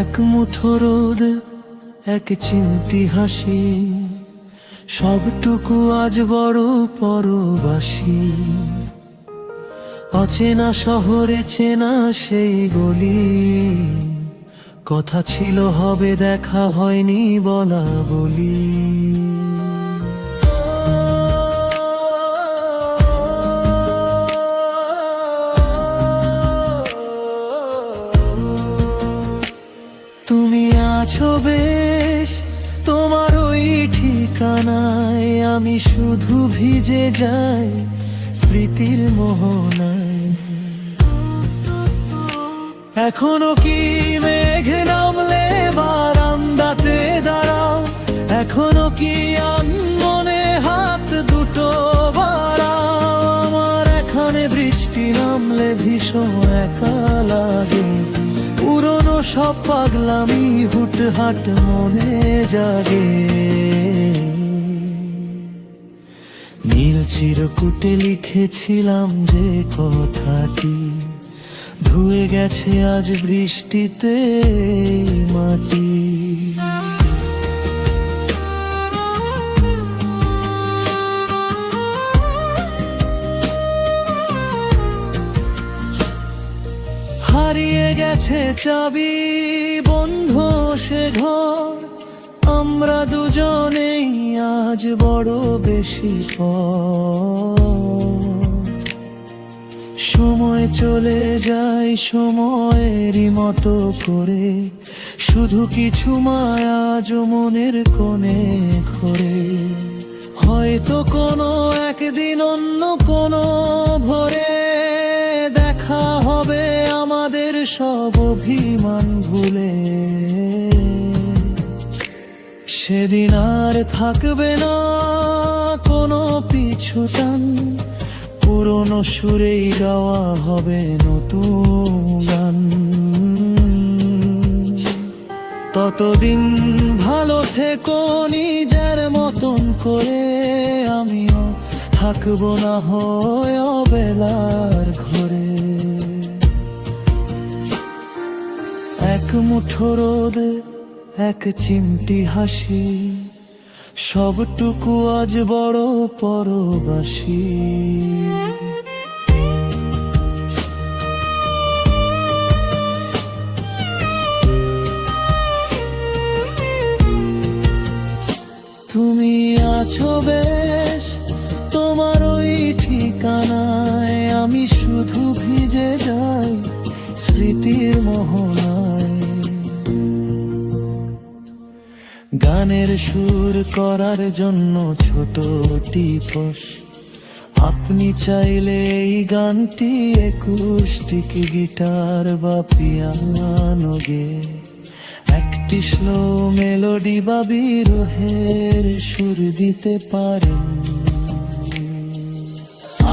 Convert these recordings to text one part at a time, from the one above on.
এক মুঠো রোদ, এক চিমটি হাসি, সবটুকু আজ বড় পরবাসী। অচেনা শহরে চেনা সেই গলি, কথা ছিল হবে দেখা হয়নি বলা বলি। তুমি আছো বেশ তোমার ওই ঠিকানায়, আমি শুধু ভিজে যাই স্মৃতির মোহনায়। এখনো কি মেঘ নামলে বারান্দাতে দাঁড়াও, এখনো কি আনমনে হাত দুটো বাড়াও। আমার এখানে বৃষ্টি নামলে ভীষণ একা লাগে, পুরনো সব পাগলামি হুটহাট মনে জাগে। নীল চিরকুটে লিখেছিলাম যে কথাটি, ধুয়ে গেছে আজ বৃষ্টিতে মাটি। হারিয়ে গেছে চাবি, বন্ধ সে ঘর, আমরা দুজনেই আজ বড় বেশি পর। সময় চলে যায় সময়েরই মতো করে, শুধু কিছু মায়া মনের কোণে ঘোরে। হয়তো কোনো একদিন অন্য কোনো ভোরে দেখা হবে আমাদের সব অভিমান ভুলে। সেদিন আর থাকবে না কোনো পিছু টান, পুরনো সুরেই গাওয়া হবে নতুন গান। ততদিন ভালো থেকো নিজের মতন করে, আমিও থাকবো না হয় অবেলার ঘরে। এক মুঠো রোদ, এক চিমটি হাসি, সবটুকু আজ বড় পরবাসী। তুমি আছো বেশ তোমার ওই ঠিকানায়, আমি শুধু ভিজে যাই স্মৃতির মোহনায়। গানের সুর করার জন্য ছোট টিপস, আপনি চাইলে এই গানটি একুস্টিক গিটার বা পিয়ানো গে একটি স্লো মেলোডি বা বিরহের সুর দিতে পারেন।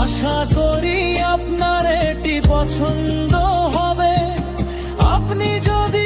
আশা করি আপনার এটি পছন্দ হবে, আপনি যদি